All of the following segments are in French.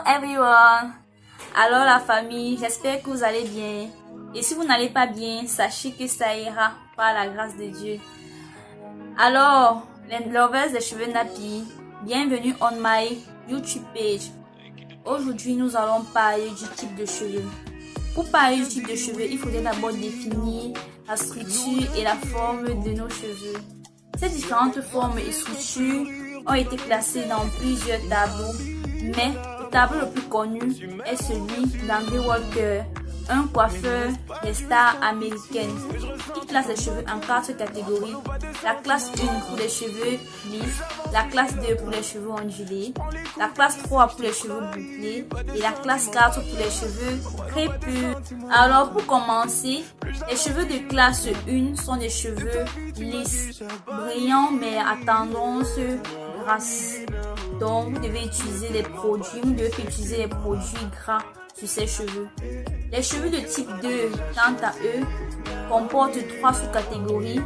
everyone! Alors la famille, j'espère que vous allez bien. Et si vous n'allez pas bien, sachez que ça ira par la grâce de Dieu. Alors, les lovers des cheveux nappy, bienvenue on my YouTube page. Aujourd'hui, nous allons parler du type de cheveux. Pour parler du type de cheveux, il faudrait d'abord définir la structure et la forme de nos cheveux. Ces différentes formes et structures ont été classées dans plusieurs tableaux, mais le tableau le plus connu est celui d'Andrew Walker, un coiffeur des stars américaines. Il classe les cheveux en 4 catégories. La classe 1 pour les cheveux lisses, la classe 2 pour les cheveux ondulés, la classe 3 pour les cheveux bouclés et la classe 4 pour les cheveux crépus. Alors pour commencer, les cheveux de classe 1 sont des cheveux lisses, brillants mais à tendance grasse. Donc vous devez utiliser les produits gras sur ces cheveux. Les cheveux de type 2, quant à eux, comportent 3 sous-catégories.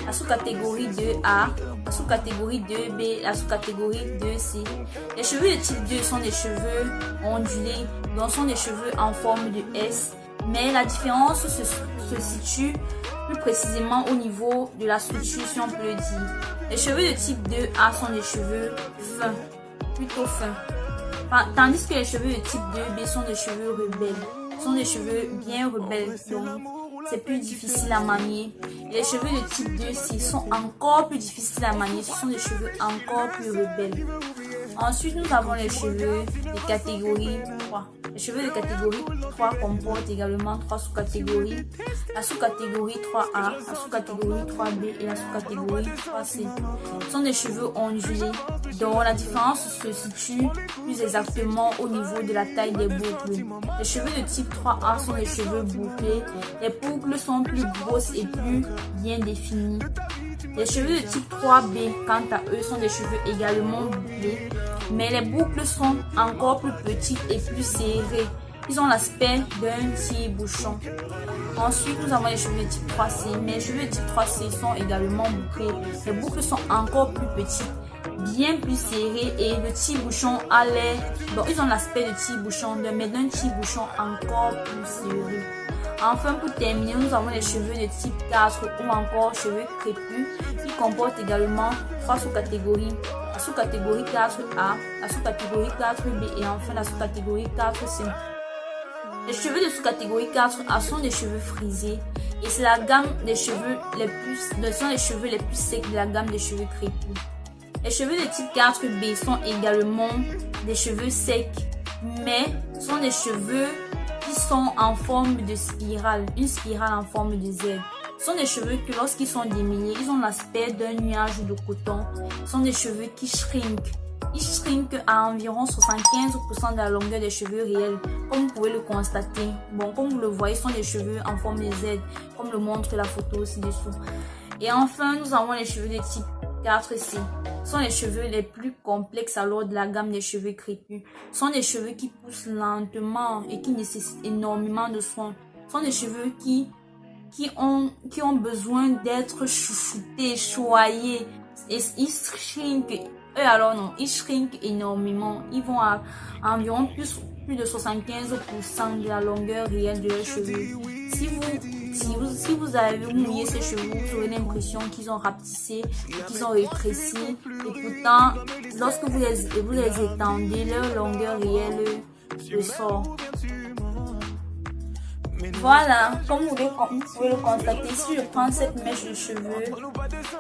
La sous-catégorie 2A, la sous-catégorie 2B, la sous-catégorie 2C. Les cheveux de type 2 sont des cheveux ondulés, donc sont des cheveux en forme de S, mais la différence se situe plus précisément au niveau de la structure, si on peut le dire. Les cheveux de type 2A sont des cheveux fins, plutôt fins. Tandis que les cheveux de type 2B sont des cheveux rebelles, sont des cheveux bien rebelles, donc c'est plus difficile à manier. Et les cheveux de type 2C sont encore plus difficiles à manier, ce sont des cheveux encore plus rebelles. Ensuite, nous avons les cheveux de catégorie 3. Les cheveux de catégorie 3 comportent également 3 sous-catégories. La sous-catégorie 3A, la sous-catégorie 3B et la sous-catégorie 3C. Ce sont des cheveux ondulés, dont la différence se situe plus exactement au niveau de la taille des boucles. Les cheveux de type 3A sont des cheveux bouclés. Les boucles sont plus grosses et plus bien définies. Les cheveux de type 3B, quant à eux, sont des cheveux également bouclés, mais les boucles sont encore plus petites et plus serrées. Ils ont l'aspect d'un petit bouchon. Ensuite, nous avons les cheveux de type 3C, mais les cheveux de type 3C sont également bouclés. Les boucles sont encore plus petites, bien plus serrées et le petit bouchon a l'air... Donc, ils ont l'aspect de petit bouchon, mais d'un petit bouchon encore plus serré. Enfin, pour terminer, nous avons les cheveux de type 4 ou encore cheveux crépus qui comportent également 3 sous-catégories. La sous-catégorie 4A, la sous-catégorie 4B et enfin la sous-catégorie 4C. Les cheveux de sous-catégorie 4A sont des cheveux frisés et c'est la gamme des cheveux les plus secs de la gamme des cheveux crépus. Les cheveux de type 4B sont également des cheveux secs, mais sont des cheveux qui sont en forme de spirale, une spirale en forme de Z. Ce sont des cheveux que lorsqu'ils sont démêlés, ils ont l'aspect d'un nuage de coton. Ce sont des cheveux qui shrinkent. Ils shrinkent à environ 75% de la longueur des cheveux réels, comme vous pouvez le constater. Bon, comme vous le voyez, ce sont des cheveux en forme de Z, comme le montre la photo ci-dessous. Et enfin, nous avons les cheveux de type 4C. Ce sont les cheveux les plus complexes alors de la gamme des cheveux crépus. Ce sont des cheveux qui poussent lentement et qui nécessitent énormément de soins. Ce sont des cheveux qui ont besoin d'être chouchoutés, choyés. Et ils shrinkent. Eux alors non, ils shrinkent énormément. Ils vont à environ plus de 75% de la longueur réelle de leurs cheveux. Si vous avez mouillé ces cheveux, vous aurez l'impression qu'ils ont rapetissé et qu'ils ont rétréci. Et pourtant, lorsque vous les étendez, leur longueur réelle ressort. Voilà, comme vous pouvez le constater, si je prends cette mèche de cheveux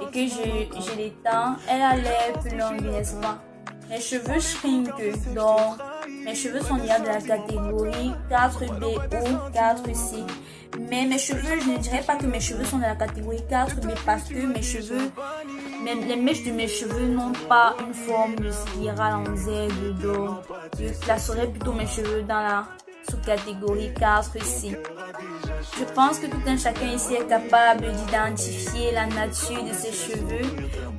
et que je l'étends, elle a l'air plus longue, n'est-ce pas? Mes cheveux shrinkent, donc mes cheveux sont déjà de la catégorie 4B ou 4C. Mais mes cheveux, je ne dirais pas que mes cheveux sont de la catégorie 4B parce que mes cheveux, les mèches de mes cheveux n'ont pas une forme de spirale en Z, donc je classerais plutôt mes cheveux dans la sous-catégorie 4C. Je pense que tout un chacun ici est capable d'identifier la nature de ses cheveux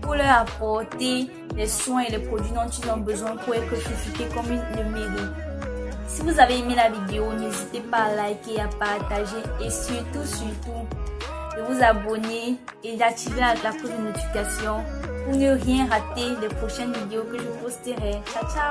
pour leur apporter les soins et les produits dont ils ont besoin pour être chouchoutés comme ils le méritent. Si vous avez aimé la vidéo, n'hésitez pas à liker, à partager et surtout de vous abonner et d'activer la cloche de notification pour ne rien rater des prochaines vidéos que je posterai. Ciao, ciao!